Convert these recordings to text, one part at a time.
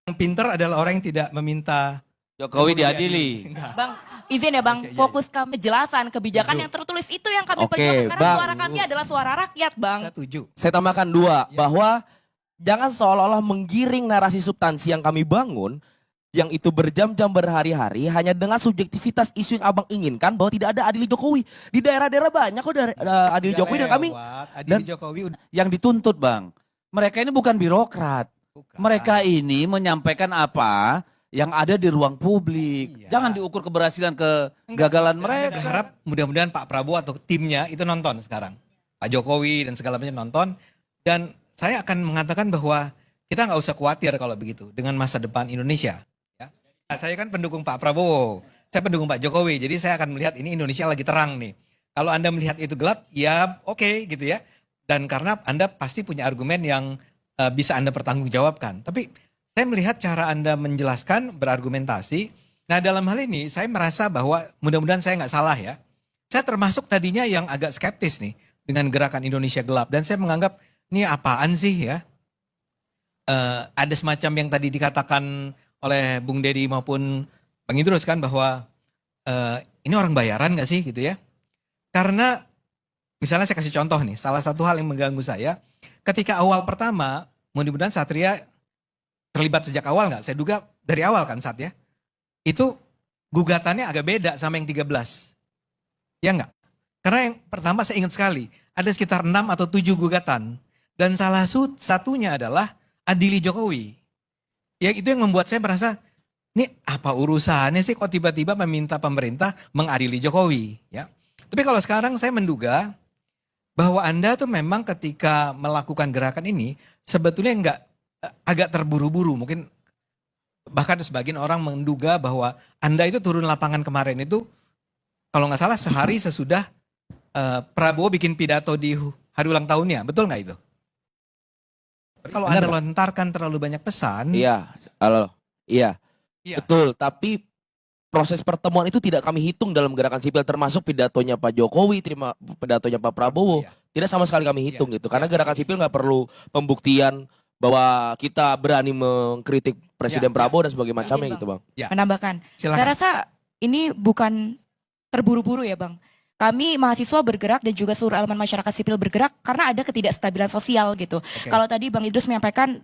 Yang pintar adalah orang yang tidak meminta Jokowi diadili. Bang, izin ya Bang, Oke, iya, fokus kami kejelasan kebijakan Setuju. yang tertulis itu yang kami Oke, perjuangkan karena Bang. suara kami adalah suara rakyat, Bang. Saya setuju. Saya tambahkan dua, Ya. bahwa jangan seolah-olah menggiring narasi substansi yang kami bangun, yang itu berjam-jam berhari-hari hanya dengan subjektivitas isu yang abang inginkan bahwa tidak ada adili Jokowi. Di daerah-daerah banyak kok adili Tidak Jokowi dan kami lewat, adili dan- Jokowi udah Yang dituntut Bang, mereka ini bukan birokrat. bukan. Mereka ini menyampaikan apa yang ada di ruang publik. Iya. Jangan diukur keberhasilan kegagalan Saya mereka. berharap mudah-mudahan Pak Prabowo atau timnya itu nonton sekarang. Pak Jokowi dan segala macam nonton. Dan saya akan mengatakan bahwa kita nggak usah khawatir kalau begitu dengan masa depan Indonesia. Ya. Nah, saya kan pendukung Pak Prabowo, saya pendukung Pak Jokowi. Jadi saya akan melihat ini Indonesia lagi terang nih. Kalau Anda melihat itu gelap, ya oke gitu ya. Dan karena Anda pasti punya argumen yang bisa Anda pertanggungjawabkan. Tapi saya melihat cara Anda menjelaskan, berargumentasi. Nah dalam hal ini saya merasa bahwa mudah-mudahan saya nggak salah ya. Saya termasuk tadinya yang agak skeptis nih dengan gerakan Indonesia Gelap. Dan saya menganggap ini apaan sih ya. Ada semacam yang tadi dikatakan oleh Bung Dedi maupun Bang Idrus kan bahwa ini orang bayaran nggak sih gitu ya. Karena misalnya saya kasih contoh nih, salah satu hal yang mengganggu saya. Ketika awal pertama, mudah-mudahan Satria terlibat sejak awal nggak? Saya duga dari awal kan Sat ya. Itu gugatannya agak beda sama yang 13. Ya nggak? Karena yang pertama saya ingat sekali, ada sekitar 6 atau 7 gugatan. Dan salah satunya adalah adili Jokowi. Ya itu yang membuat saya merasa, ini apa urusannya sih kok tiba-tiba meminta pemerintah mengadili Jokowi. Ya. Tapi kalau sekarang saya menduga bahwa Anda tuh memang ketika melakukan gerakan ini sebetulnya nggak agak terburu-buru. Mungkin bahkan sebagian orang menduga bahwa Anda itu turun lapangan kemarin itu kalau nggak salah sehari sesudah Prabowo bikin pidato di hari ulang tahunnya. Betul nggak itu? Kalau Anda lontarkan terlalu banyak pesan. iya, halo. Iya. Iya. Betul, tapi proses pertemuan itu tidak kami hitung dalam gerakan sipil termasuk pidatonya Pak Jokowi, pidatonya Pak Prabowo. Iya. Tidak sama sekali kami hitung Iya. gitu. Karena Iya. gerakan sipil nggak perlu pembuktian bahwa kita berani mengkritik Presiden Iya. Prabowo dan sebagainya macamnya Bang. gitu, Bang. Ya. Menambahkan, saya Silakan. rasa ini bukan terburu-buru ya Bang. Kami mahasiswa bergerak dan juga seluruh elemen masyarakat sipil bergerak karena ada ketidakstabilan sosial gitu. Oke. Kalau tadi Bang Idrus menyampaikan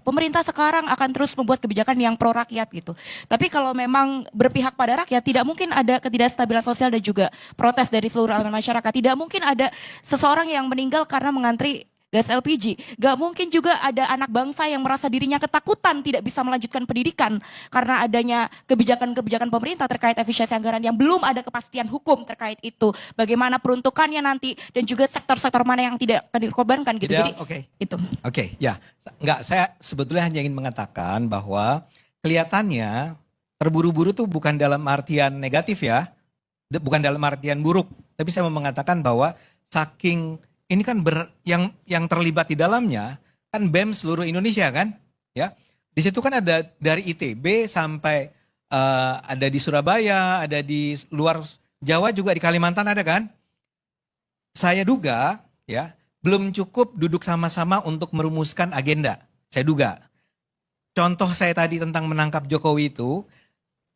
pemerintah sekarang akan terus membuat kebijakan yang pro rakyat gitu. Tapi kalau memang berpihak pada rakyat, tidak mungkin ada ketidakstabilan sosial dan juga protes dari seluruh elemen masyarakat. Tidak mungkin ada seseorang yang meninggal karena mengantri gas LPG. Gak mungkin juga ada anak bangsa yang merasa dirinya ketakutan tidak bisa melanjutkan pendidikan karena adanya kebijakan-kebijakan pemerintah terkait efisiensi anggaran yang belum ada kepastian hukum terkait itu. Bagaimana peruntukannya nanti dan juga sektor-sektor mana yang tidak akan dikorbankan gitu. Tidak, Jadi oke. itu. Oke, ya. Enggak, saya sebetulnya hanya ingin mengatakan bahwa kelihatannya terburu-buru tuh bukan dalam artian negatif ya. Bukan dalam artian buruk. Tapi saya mau mengatakan bahwa saking ini kan yang terlibat di dalamnya kan BEM seluruh Indonesia kan, ya. Di situ kan ada dari ITB sampai ada di Surabaya, ada di luar Jawa juga di Kalimantan ada kan. Saya duga ya belum cukup duduk sama-sama untuk merumuskan agenda. Saya duga. Contoh saya tadi tentang menangkap Jokowi itu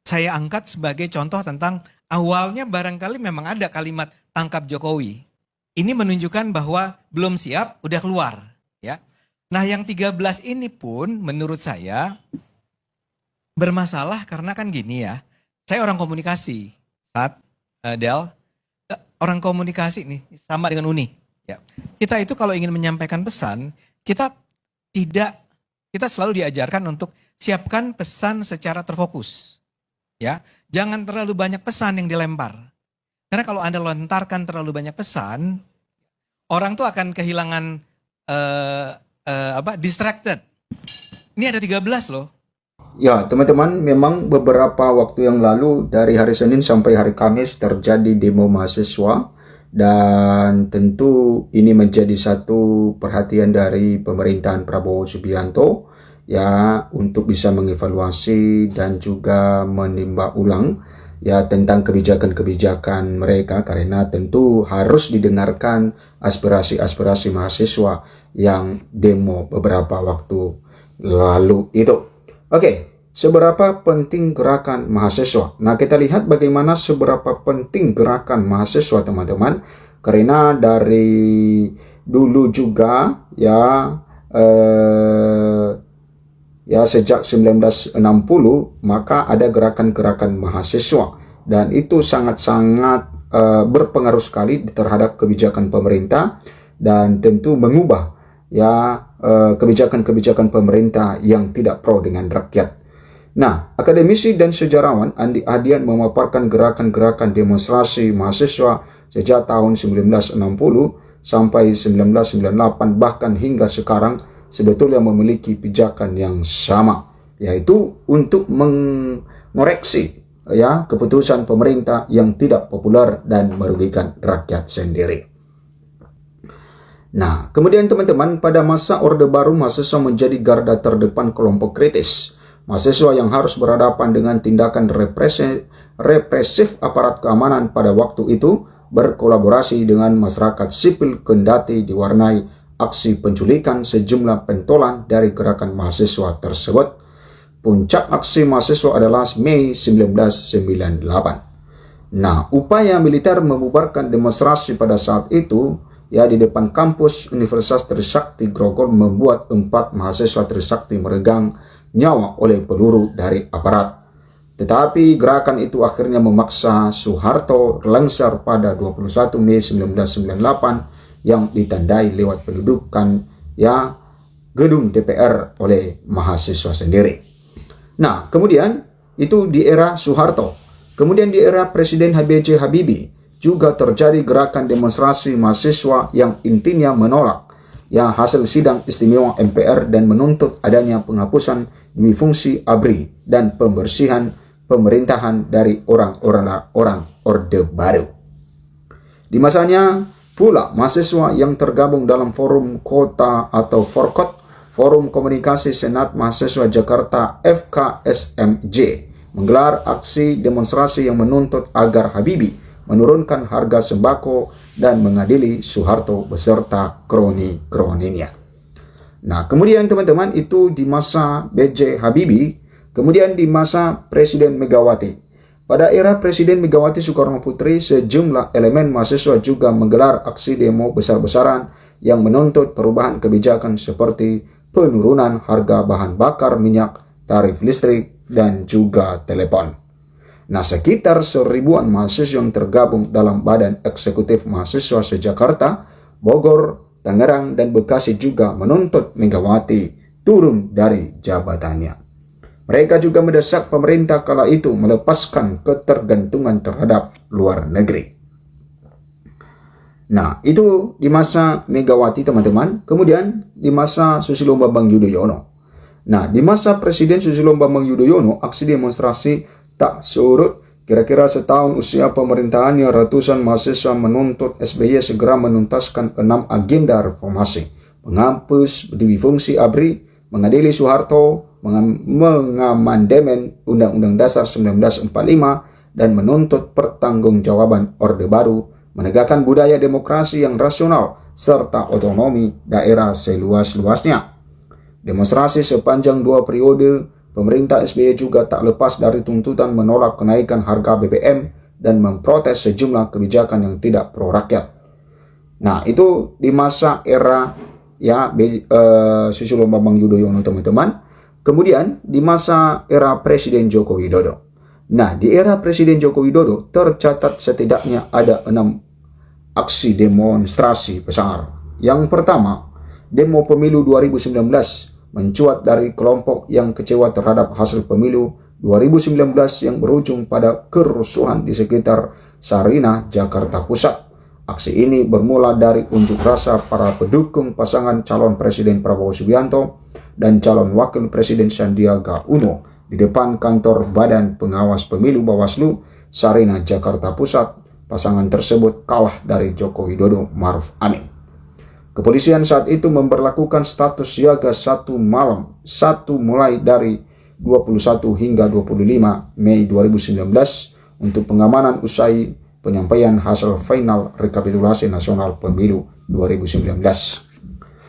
saya angkat sebagai contoh tentang awalnya barangkali memang ada kalimat tangkap Jokowi. Ini menunjukkan bahwa belum siap, udah keluar. Ya. Nah yang 13 ini pun menurut saya bermasalah karena kan gini ya. Saya orang komunikasi. Del, orang komunikasi nih sama dengan Uni. Ya. Kita itu kalau ingin menyampaikan pesan, kita selalu diajarkan untuk siapkan pesan secara terfokus. Ya, jangan terlalu banyak pesan yang dilempar. Karena kalau Anda lontarkan terlalu banyak pesan, orang tuh akan kehilangan distracted. Ini ada 13 loh. Ya, teman-teman, memang beberapa waktu yang lalu dari hari Senin sampai hari Kamis terjadi demo mahasiswa dan tentu ini menjadi satu perhatian dari pemerintahan Prabowo Subianto ya untuk bisa mengevaluasi dan juga menimba ulang ya tentang kebijakan-kebijakan mereka karena tentu harus didengarkan aspirasi-aspirasi mahasiswa yang demo beberapa waktu lalu itu. Oke, seberapa penting gerakan mahasiswa? Nah, kita lihat bagaimana seberapa penting gerakan mahasiswa, teman-teman. Karena dari dulu juga ya sejak 1960 maka ada gerakan-gerakan mahasiswa, dan itu sangat-sangat berpengaruh sekali terhadap kebijakan pemerintah dan tentu mengubah kebijakan-kebijakan pemerintah yang tidak pro dengan rakyat. Nah, akademisi dan sejarawan Andi Adian memaparkan gerakan-gerakan demonstrasi mahasiswa sejak tahun 1960 sampai 1998 bahkan hingga sekarang sebetulnya memiliki pijakan yang sama, yaitu untuk mengoreksi keputusan pemerintah yang tidak populer dan merugikan rakyat sendiri. Nah, kemudian teman-teman, pada masa Orde Baru mahasiswa menjadi garda terdepan kelompok kritis. Mahasiswa yang harus berhadapan dengan tindakan represif aparat keamanan pada waktu itu berkolaborasi dengan masyarakat sipil kendati diwarnai aksi penculikan sejumlah pentolan dari gerakan mahasiswa tersebut. Puncak aksi mahasiswa adalah Mei 1998. Nah, upaya militer membubarkan demonstrasi pada saat itu di depan kampus Universitas Trisakti Grogol membuat 4 mahasiswa Trisakti meregang nyawa oleh peluru dari aparat. Tetapi gerakan itu akhirnya memaksa Soeharto lengser pada 21 Mei 1998 yang ditandai lewat pendudukan gedung DPR oleh mahasiswa sendiri. Nah, kemudian itu di era Soeharto. Kemudian di era Presiden B.J. Habibie juga terjadi gerakan demonstrasi mahasiswa yang intinya menolak hasil sidang istimewa MPR dan menuntut adanya penghapusan duifungsi ABRI dan pembersihan pemerintahan dari orang-orang Orde Baru. Di masanya pula mahasiswa yang tergabung dalam Forum Kota atau Forkot, Forum Komunikasi Senat Mahasiswa Jakarta FKSMJ, menggelar aksi demonstrasi yang menuntut agar Habibie menurunkan harga sembako dan mengadili Soeharto beserta kroni-kroninya. Nah, kemudian teman-teman, itu di masa B.J. Habibie, kemudian di masa Presiden Megawati. Pada era Presiden Megawati Soekarno Putri, sejumlah elemen mahasiswa juga menggelar aksi demo besar-besaran yang menuntut perubahan kebijakan seperti penurunan harga bahan bakar minyak, tarif listrik, dan juga telepon. Nah, sekitar 1000-an mahasiswa yang tergabung dalam Badan Eksekutif Mahasiswa se-Jakarta, Bogor, Tangerang, dan Bekasi juga menuntut Megawati turun dari jabatannya. Mereka juga mendesak pemerintah kala itu melepaskan ketergantungan terhadap luar negeri. Nah, itu di masa Megawati, teman-teman. Kemudian di masa Susilo Bambang Yudhoyono. Nah, di masa Presiden Susilo Bambang Yudhoyono, aksi demonstrasi tak surut. Kira-kira setahun usia pemerintahannya, ratusan mahasiswa menuntut SBY segera menuntaskan 6 agenda reformasi. Menghapus duifungsi ABRI, mengadili Soeharto, mengamandemen Undang-Undang Dasar 1945, dan menuntut pertanggungjawaban Orde Baru, menegakkan budaya demokrasi yang rasional, serta otonomi daerah seluas-luasnya. Demonstrasi sepanjang 2 periode, pemerintah SBY juga tak lepas dari tuntutan menolak kenaikan harga BBM dan memprotes sejumlah kebijakan yang tidak pro rakyat. Nah, itu di masa era Susilo Bambang Yudhoyono, teman-teman. Kemudian di masa era Presiden Joko Widodo. Nah, di era Presiden Joko Widodo tercatat setidaknya ada 6 aksi demonstrasi besar. Yang pertama, demo pemilu 2019 mencuat dari kelompok yang kecewa terhadap hasil pemilu 2019 yang berujung pada kerusuhan di sekitar Sarinah, Jakarta Pusat. Aksi ini bermula dari unjuk rasa para pendukung pasangan calon Presiden Prabowo Subianto dan calon Wakil Presiden Sandiaga Uno di depan kantor Badan Pengawas Pemilu Bawaslu, Sarinah, Jakarta Pusat. Pasangan tersebut kalah dari Joko Widodo Ma'ruf Amin. Kepolisian saat itu memberlakukan status siaga 1 malam, mulai dari 21 hingga 25 Mei 2019 untuk pengamanan usai penyampaian hasil final rekapitulasi nasional pemilu 2019.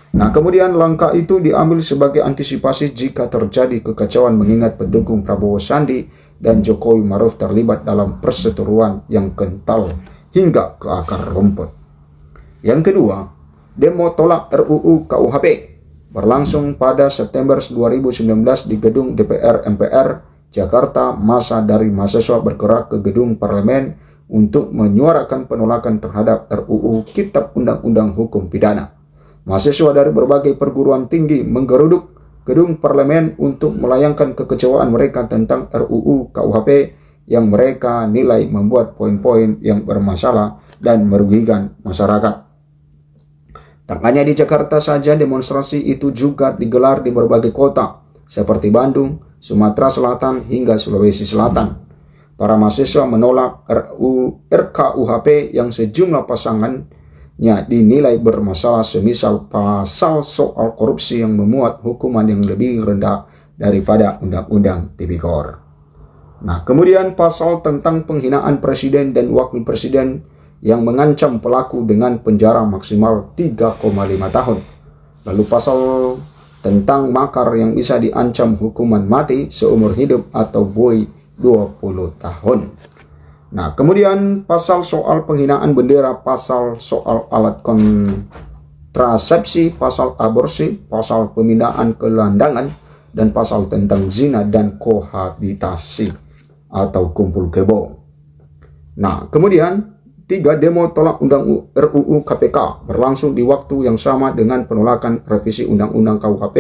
Nah, kemudian langkah itu diambil sebagai antisipasi jika terjadi kekacauan mengingat pendukung Prabowo Sandi dan Jokowi Maruf terlibat dalam perseteruan yang kental hingga ke akar rumput. Yang kedua, demo tolak RUU KUHP berlangsung pada September 2019 di gedung DPR MPR Jakarta. Massa dari mahasiswa bergerak ke gedung parlemen untuk menyuarakan penolakan terhadap RUU Kitab Undang-Undang Hukum Pidana. Mahasiswa dari berbagai perguruan tinggi menggeruduk gedung parlemen untuk melayangkan kekecewaan mereka tentang RUU KUHP yang mereka nilai membuat poin-poin yang bermasalah dan merugikan masyarakat. Tak hanya di Jakarta saja, demonstrasi itu juga digelar di berbagai kota seperti Bandung, Sumatera Selatan, hingga Sulawesi Selatan. Para mahasiswa menolak RKUHP yang sejumlah pasangannya dinilai bermasalah, semisal pasal soal korupsi yang memuat hukuman yang lebih rendah daripada Undang-Undang Tipikor. Nah, kemudian pasal tentang penghinaan presiden dan wakil presiden yang mengancam pelaku dengan penjara maksimal 3,5 tahun. Lalu pasal tentang makar yang bisa diancam hukuman mati seumur hidup atau buai 20 tahun. Nah, kemudian pasal soal penghinaan bendera, pasal soal alat kontrasepsi, pasal aborsi, pasal pemindahan kelandangan, dan pasal tentang zina dan kohabitasi atau kumpul kebo. Nah, kemudian 3 demo tolak RUU KPK berlangsung di waktu yang sama dengan penolakan revisi Undang-Undang KUHP.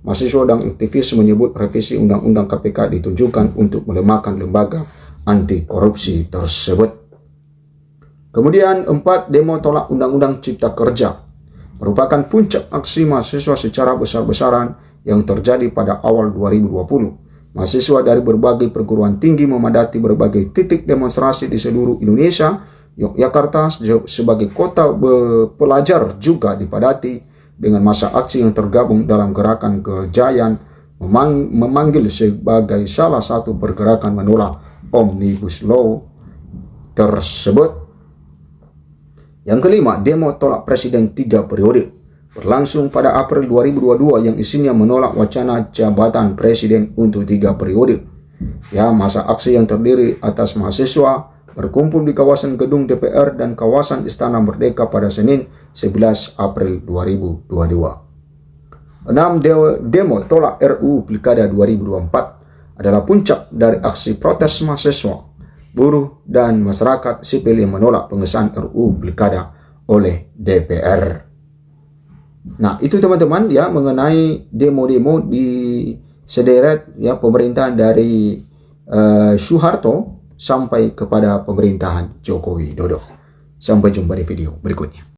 Mahasiswa dan aktivis menyebut revisi Undang-Undang KPK ditunjukkan untuk melemahkan lembaga anti korupsi tersebut. Kemudian 4 demo tolak Undang-Undang Cipta Kerja merupakan puncak aksi mahasiswa secara besar-besaran yang terjadi pada awal 2020. Mahasiswa dari berbagai perguruan tinggi memadati berbagai titik demonstrasi di seluruh Indonesia. Yogyakarta sebagai kota pelajar juga dipadati dengan massa aksi yang tergabung dalam gerakan Kejayaan memanggil sebagai salah satu pergerakan menolak Omnibus Law tersebut. Yang kelima, demo tolak Presiden 3 periode berlangsung pada April 2022 yang isinya menolak wacana jabatan Presiden untuk 3 periode. Ya, massa aksi yang terdiri atas mahasiswa berkumpul di kawasan gedung DPR dan kawasan Istana Merdeka pada Senin 11 April 2022. 6 demo tolak RUU Pilkada 2024 adalah puncak dari aksi protes mahasiswa, buruh, dan masyarakat sipil yang menolak pengesahan RUU Pilkada oleh DPR. Nah, itu teman-teman ya mengenai demo-demo di sederet ya pemerintahan dari Soeharto sampai kepada pemerintahan Joko Widodo. Sampai jumpa di video berikutnya.